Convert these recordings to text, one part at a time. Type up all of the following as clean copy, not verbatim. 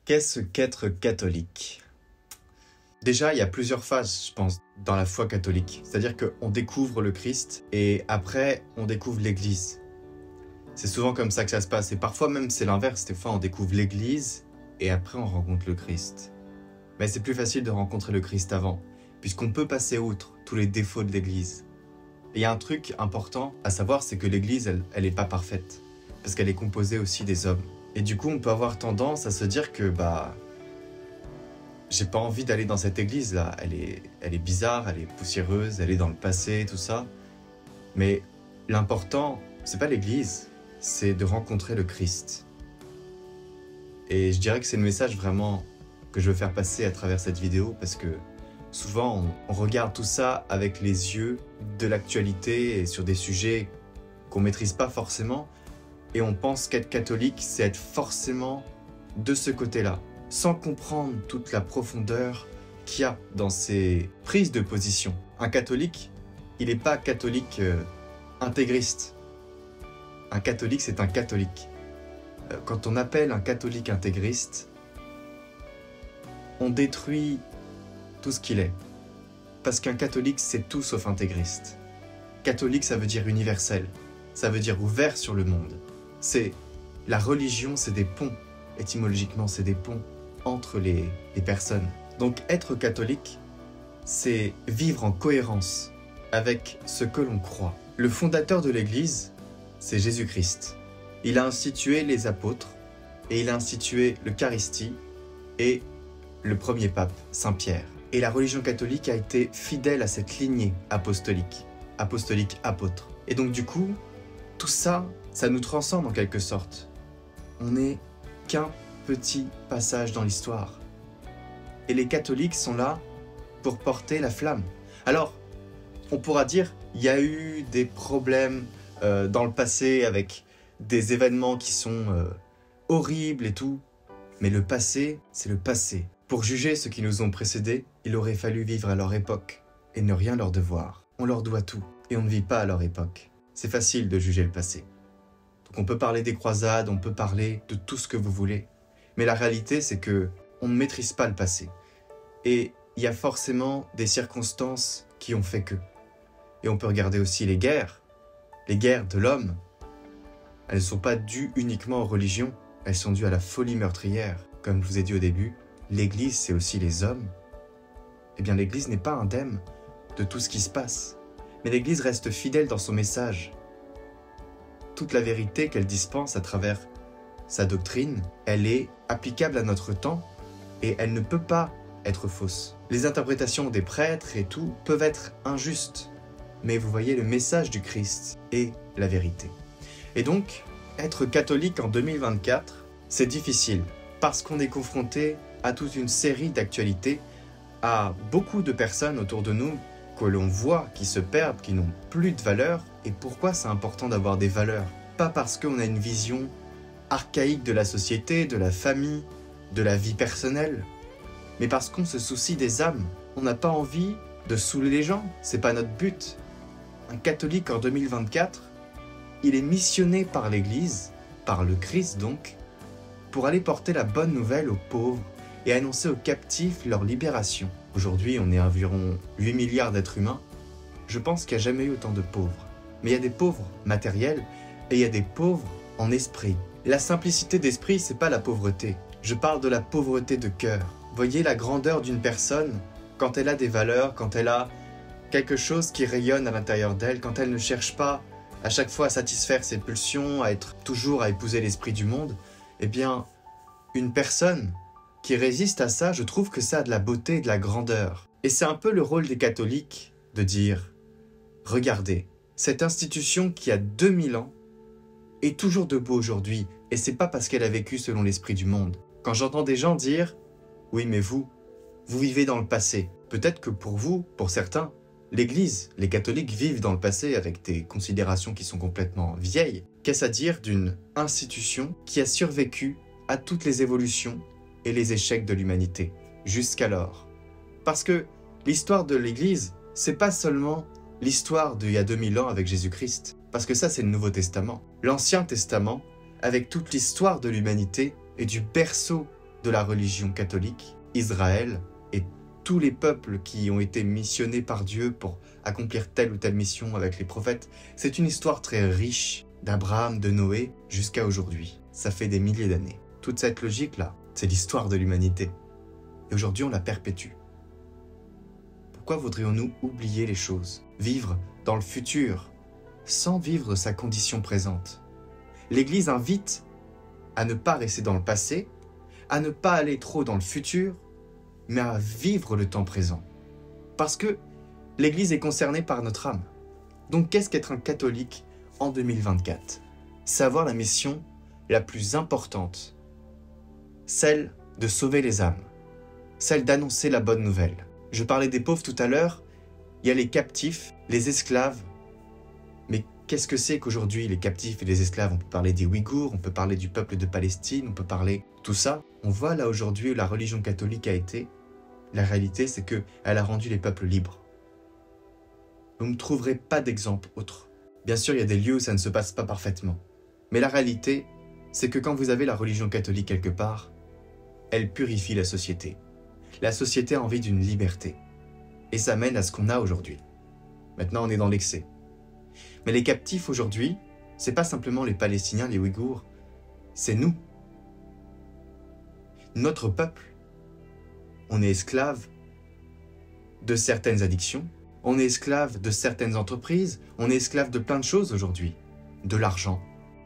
Qu'est-ce qu'être catholique? Déjà, il y a plusieurs phases, je pense, dans la foi catholique. C'est-à-dire qu'on découvre le Christ et après, on découvre l'Église. C'est souvent comme ça que ça se passe. Et parfois même, c'est l'inverse. Des fois, on découvre l'Église et après, on rencontre le Christ. Mais c'est plus facile de rencontrer le Christ avant, puisqu'on peut passer outre tous les défauts de l'Église. Et il y a un truc important à savoir, c'est que l'Église, elle n'est pas parfaite. Parce qu'elle est composée aussi des hommes. Et du coup, on peut avoir tendance à se dire que, j'ai pas envie d'aller dans cette église-là. Elle est bizarre, elle est poussiéreuse, elle est dans le passé, tout ça. Mais l'important, c'est pas l'église, c'est de rencontrer le Christ. Et je dirais que c'est le message vraiment que je veux faire passer à travers cette vidéo, parce que souvent, on regarde tout ça avec les yeux de l'actualité et sur des sujets qu'on maîtrise pas forcément, et on pense qu'être catholique, c'est être forcément de ce côté-là, sans comprendre toute la profondeur qu'il y a dans ces prises de position. Un catholique, il n'est pas catholique intégriste. Un catholique, c'est un catholique. Quand on appelle un catholique intégriste, on détruit tout ce qu'il est. Parce qu'un catholique, c'est tout sauf intégriste. Catholique, ça veut dire universel. Ça veut dire ouvert sur le monde. La religion, c'est des ponts. Étymologiquement, c'est des ponts entre les personnes. Donc être catholique, c'est vivre en cohérence avec ce que l'on croit. Le fondateur de l'Église, c'est Jésus-Christ. Il a institué les apôtres et il a institué l'Eucharistie et le premier pape, Saint Pierre. Et la religion catholique a été fidèle à cette lignée apostolique apôtre. Et donc du coup, tout ça, ça nous transcende en quelque sorte. On n'est qu'un petit passage dans l'histoire. Et les catholiques sont là pour porter la flamme. Alors, on pourra dire, il y a eu des problèmes dans le passé avec des événements qui sont horribles et tout. Mais le passé, c'est le passé. Pour juger ceux qui nous ont précédés, il aurait fallu vivre à leur époque et ne rien leur devoir. On leur doit tout et on ne vit pas à leur époque. C'est facile de juger le passé. Donc on peut parler des croisades, on peut parler de tout ce que vous voulez. Mais la réalité, c'est que on ne maîtrise pas le passé. Et il y a forcément des circonstances qui ont fait que. Et on peut regarder aussi les guerres de l'homme. Elles ne sont pas dues uniquement aux religions, elles sont dues à la folie meurtrière. Comme je vous ai dit au début, l'Église, c'est aussi les hommes. Eh bien, l'Église n'est pas indemne de tout ce qui se passe. Mais l'Église reste fidèle dans son message. Toute la vérité qu'elle dispense à travers sa doctrine, elle est applicable à notre temps et elle ne peut pas être fausse. Les interprétations des prêtres et tout peuvent être injustes, mais vous voyez, le message du Christ est la vérité. Et donc, être catholique en 2024, c'est difficile parce qu'on est confronté à toute une série d'actualités, à beaucoup de personnes autour de nous que l'on voit qui se perdent, qui n'ont plus de valeur. Et pourquoi c'est important d'avoir des valeurs? Pas parce qu'on a une vision archaïque de la société, de la famille, de la vie personnelle, mais parce qu'on se soucie des âmes. On n'a pas envie de saouler les gens, c'est pas notre but. Un catholique en 2024, il est missionné par l'Église, par le Christ donc, pour aller porter la bonne nouvelle aux pauvres et annoncer aux captifs leur libération. Aujourd'hui, on est environ 8 milliards d'êtres humains. Je pense qu'il n'y a jamais eu autant de pauvres. Mais il y a des pauvres matériels et il y a des pauvres en esprit. La simplicité d'esprit, c'est pas la pauvreté. Je parle de la pauvreté de cœur. Voyez la grandeur d'une personne quand elle a des valeurs, quand elle a quelque chose qui rayonne à l'intérieur d'elle, quand elle ne cherche pas à chaque fois à satisfaire ses pulsions, à être toujours à épouser l'esprit du monde. Eh bien, une personne qui résiste à ça, je trouve que ça a de la beauté et de la grandeur. Et c'est un peu le rôle des catholiques de dire « Regardez, cette institution qui a 2000 ans est toujours debout aujourd'hui, et c'est pas parce qu'elle a vécu selon l'esprit du monde. » Quand j'entends des gens dire « Oui, mais vous vivez dans le passé. » Peut-être que pour vous, pour certains, l'Église, les catholiques vivent dans le passé avec des considérations qui sont complètement vieilles. Qu'est-ce à dire d'une institution qui a survécu à toutes les évolutions et les échecs de l'humanité, jusqu'alors? Parce que l'histoire de l'Église, c'est pas seulement l'histoire d'il y a 2000 ans avec Jésus-Christ, parce que ça c'est le Nouveau Testament. L'Ancien Testament, avec toute l'histoire de l'humanité et du berceau de la religion catholique, Israël et tous les peuples qui ont été missionnés par Dieu pour accomplir telle ou telle mission avec les prophètes. C'est une histoire très riche d'Abraham, de Noé, jusqu'à aujourd'hui. Ça fait des milliers d'années. Toute cette logique-là, c'est l'histoire de l'humanité. Et aujourd'hui, on la perpétue. Pourquoi voudrions-nous oublier les choses, vivre dans le futur, sans vivre sa condition présente? L'Église invite à ne pas rester dans le passé, à ne pas aller trop dans le futur, mais à vivre le temps présent. Parce que l'Église est concernée par notre âme. Donc qu'est-ce qu'être un catholique en 2024? C'est avoir la mission la plus importante, celle de sauver les âmes, celle d'annoncer la bonne nouvelle. Je parlais des pauvres tout à l'heure, il y a les captifs, les esclaves. Mais qu'est-ce que c'est qu'aujourd'hui les captifs et les esclaves? On peut parler des Ouïghours, on peut parler du peuple de Palestine, on peut parler de tout ça. On voit là aujourd'hui où la religion catholique a été. La réalité, c'est qu'elle a rendu les peuples libres. Vous ne trouverez pas d'exemple autre. Bien sûr, il y a des lieux où ça ne se passe pas parfaitement. Mais la réalité, c'est que quand vous avez la religion catholique quelque part, elle purifie la société. La société a envie d'une liberté. Et ça mène à ce qu'on a aujourd'hui. Maintenant, on est dans l'excès. Mais les captifs aujourd'hui, c'est pas simplement les Palestiniens, les Ouïghours, c'est nous. Notre peuple. On est esclave de certaines addictions, on est esclave de certaines entreprises, on est esclave de plein de choses aujourd'hui. De l'argent,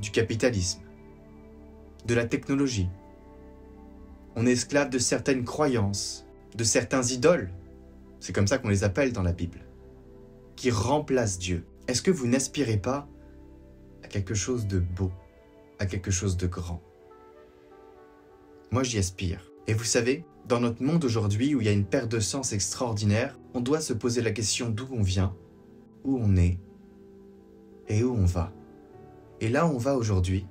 du capitalisme, de la technologie. On est esclave de certaines croyances, de certains idoles, c'est comme ça qu'on les appelle dans la Bible, qui remplacent Dieu. Est-ce que vous n'aspirez pas à quelque chose de beau, à quelque chose de grand? Moi, j'y aspire. Et vous savez, dans notre monde aujourd'hui où il y a une perte de sens extraordinaire, on doit se poser la question d'où on vient, où on est et où on va. Et là où on va aujourd'hui,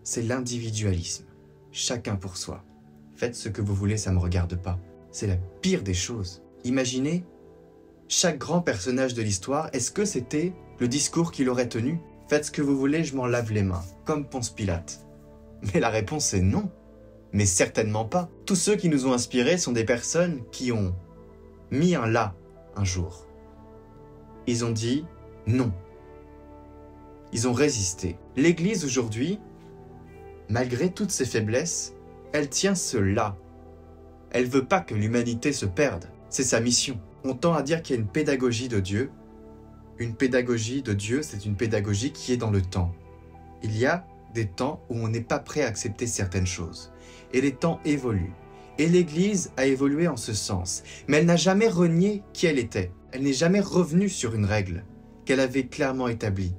c'est l'individualisme. Chacun pour soi. Faites ce que vous voulez, ça ne me regarde pas. C'est la pire des choses. Imaginez, chaque grand personnage de l'histoire, est-ce que c'était le discours qu'il aurait tenu? Faites ce que vous voulez, je m'en lave les mains, comme Ponce Pilate. Mais la réponse est non. Mais certainement pas. Tous ceux qui nous ont inspirés sont des personnes qui ont mis un là un jour. Ils ont dit non. Ils ont résisté. L'Église aujourd'hui, malgré toutes ses faiblesses, elle tient ce là. Elle veut pas que l'humanité se perde. C'est sa mission. On tend à dire qu'il y a une pédagogie de Dieu. Une pédagogie de Dieu, c'est une pédagogie qui est dans le temps. Il y a des temps où on n'est pas prêt à accepter certaines choses. Et les temps évoluent. Et l'Église a évolué en ce sens. Mais elle n'a jamais renié qui elle était. Elle n'est jamais revenue sur une règle qu'elle avait clairement établie.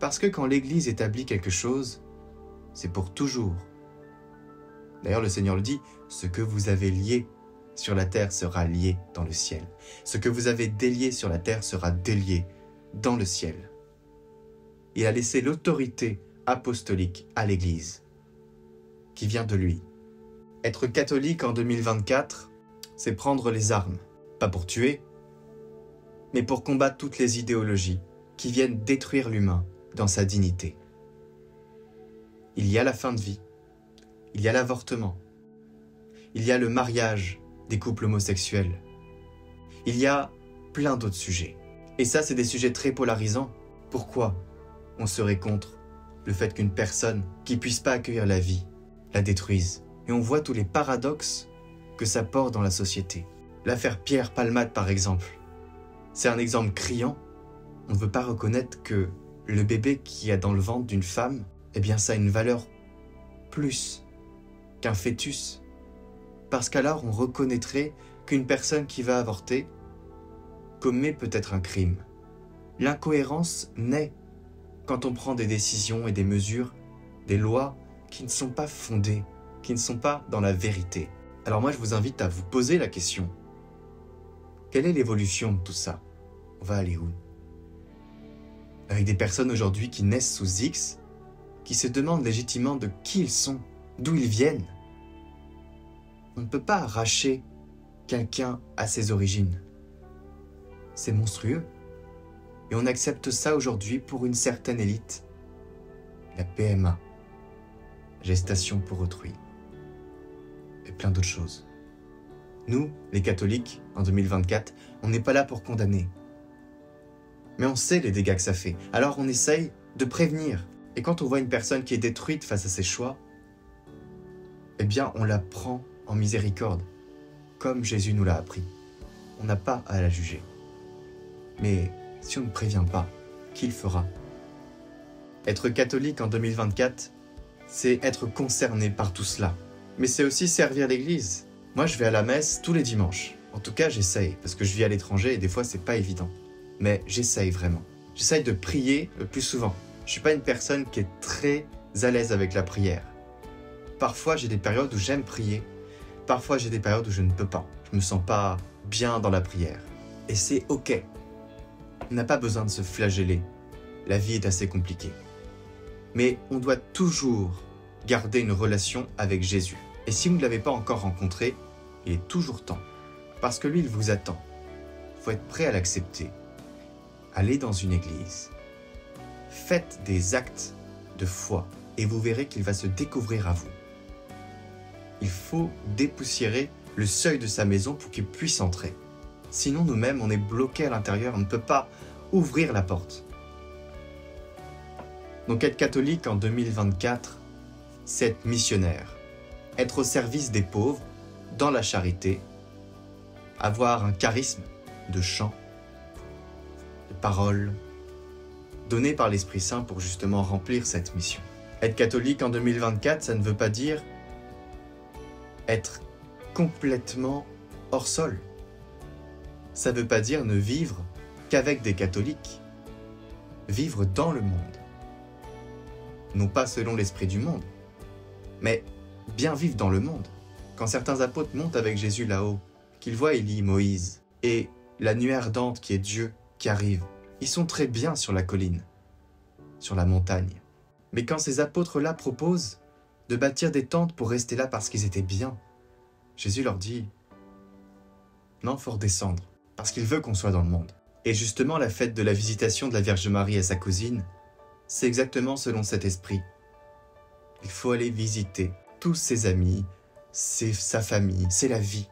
Parce que quand l'Église établit quelque chose, c'est pour toujours. D'ailleurs, le Seigneur le dit, ce que vous avez lié sur la terre sera lié dans le ciel. Ce que vous avez délié sur la terre sera délié dans le ciel. Il a laissé l'autorité apostolique à l'Église, qui vient de lui. Être catholique en 2024, c'est prendre les armes, pas pour tuer, mais pour combattre toutes les idéologies qui viennent détruire l'humain dans sa dignité. Il y a la fin de vie, il y a l'avortement, il y a le mariage des couples homosexuels, il y a plein d'autres sujets. Et ça, c'est des sujets très polarisants. Pourquoi on serait contre le fait qu'une personne qui ne puisse pas accueillir la vie la détruise? Et on voit tous les paradoxes que ça porte dans la société. L'affaire Pierre Palmade, par exemple, c'est un exemple criant. On ne veut pas reconnaître que le bébé qu'il y a dans le ventre d'une femme, eh bien ça a une valeur plus qu'un fœtus. Parce qu'alors on reconnaîtrait qu'une personne qui va avorter commet peut-être un crime. L'incohérence naît quand on prend des décisions et des mesures, des lois qui ne sont pas fondées, qui ne sont pas dans la vérité. Alors moi je vous invite à vous poser la question. Quelle est l'évolution de tout ça? On va aller où? Avec des personnes aujourd'hui qui naissent sous X, qui se demandent légitimement de qui ils sont, d'où ils viennent. On ne peut pas arracher quelqu'un à ses origines. C'est monstrueux. Et on accepte ça aujourd'hui pour une certaine élite. La PMA, gestation pour autrui. plein d'autres choses. Nous, les catholiques, en 2024, on n'est pas là pour condamner. Mais on sait les dégâts que ça fait, alors on essaye de prévenir. Et quand on voit une personne qui est détruite face à ses choix, eh bien on la prend en miséricorde, comme Jésus nous l'a appris. On n'a pas à la juger. Mais si on ne prévient pas, qui le fera? Être catholique en 2024, c'est être concerné par tout cela. Mais c'est aussi servir l'Église. Moi, je vais à la messe tous les dimanches. En tout cas, j'essaye, parce que je vis à l'étranger et des fois, c'est pas évident. Mais j'essaye vraiment. J'essaye de prier le plus souvent. Je suis pas une personne qui est très à l'aise avec la prière. Parfois, j'ai des périodes où j'aime prier. Parfois, j'ai des périodes où je ne peux pas. Je me sens pas bien dans la prière. Et c'est ok. On n'a pas besoin de se flageller. La vie est assez compliquée. Mais on doit toujours garder une relation avec Jésus. Et si vous ne l'avez pas encore rencontré, il est toujours temps. Parce que lui, il vous attend. Il faut être prêt à l'accepter. Allez dans une église. Faites des actes de foi et vous verrez qu'il va se découvrir à vous. Il faut dépoussiérer le seuil de sa maison pour qu'il puisse entrer. Sinon, nous-mêmes, on est bloqués à l'intérieur, on ne peut pas ouvrir la porte. Donc être catholique en 2024, c'est être missionnaire. Être au service des pauvres, dans la charité, avoir un charisme de chant, de parole, donné par l'Esprit Saint pour justement remplir cette mission. Être catholique en 2024, ça ne veut pas dire être complètement hors sol. Ça ne veut pas dire ne vivre qu'avec des catholiques. Vivre dans le monde. Non pas selon l'esprit du monde, mais bien vivre dans le monde. Quand certains apôtres montent avec Jésus là-haut, qu'ils voient Élie, Moïse et la nuée ardente qui est Dieu qui arrive, ils sont très bien sur la colline, sur la montagne. Mais quand ces apôtres-là proposent de bâtir des tentes pour rester là parce qu'ils étaient bien, Jésus leur dit « Non, il faut redescendre, parce qu'il veut qu'on soit dans le monde. » Et justement, la fête de la visitation de la Vierge Marie à sa cousine, c'est exactement selon cet esprit. Il faut aller visiter tous ses amis, sa famille, c'est la vie.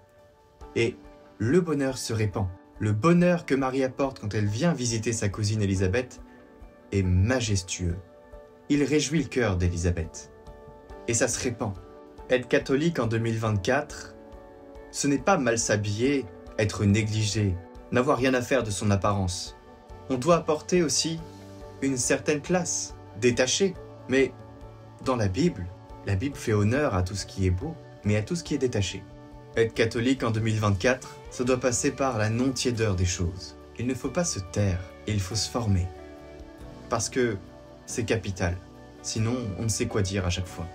Et le bonheur se répand. Le bonheur que Marie apporte quand elle vient visiter sa cousine Élisabeth est majestueux. Il réjouit le cœur d'Élisabeth. Et ça se répand. Être catholique en 2024, ce n'est pas mal s'habiller, être négligé, n'avoir rien à faire de son apparence. On doit apporter aussi une certaine classe, détachée. Mais dans la Bible fait honneur à tout ce qui est beau, mais à tout ce qui est détaché. Être catholique en 2024, ça doit passer par la non-tiédeur des choses. Il ne faut pas se taire, il faut se former. Parce que c'est capital, sinon on ne sait quoi dire à chaque fois.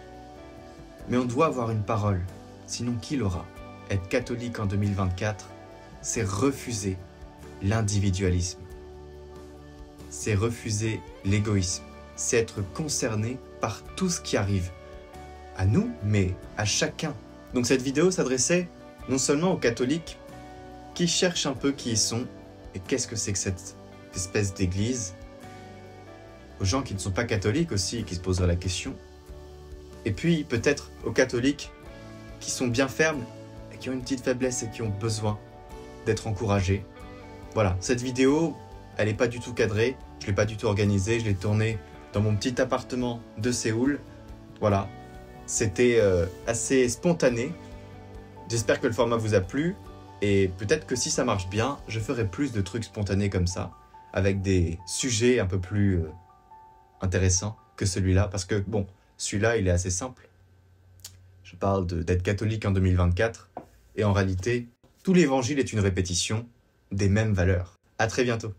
Mais on doit avoir une parole, sinon qui l'aura? Être catholique en 2024, c'est refuser l'individualisme. C'est refuser l'égoïsme. C'est être concerné par tout ce qui arrive. À nous, mais à chacun. Donc cette vidéo s'adressait non seulement aux catholiques qui cherchent un peu qui ils sont et qu'est-ce que c'est que cette espèce d'église, aux gens qui ne sont pas catholiques aussi et qui se poseraient la question, et puis peut-être aux catholiques qui sont bien fermes et qui ont une petite faiblesse et qui ont besoin d'être encouragés. Voilà, cette vidéo, elle n'est pas du tout cadrée, je ne l'ai pas du tout organisée, je l'ai tournée dans mon petit appartement de Séoul. Voilà, c'était assez spontané. J'espère que le format vous a plu et peut-être que si ça marche bien, je ferai plus de trucs spontanés comme ça, avec des sujets un peu plus intéressants que celui-là, parce que bon, celui-là il est assez simple. Je parle d'être catholique en 2024 et en réalité, tout l'évangile est une répétition des mêmes valeurs. À très bientôt.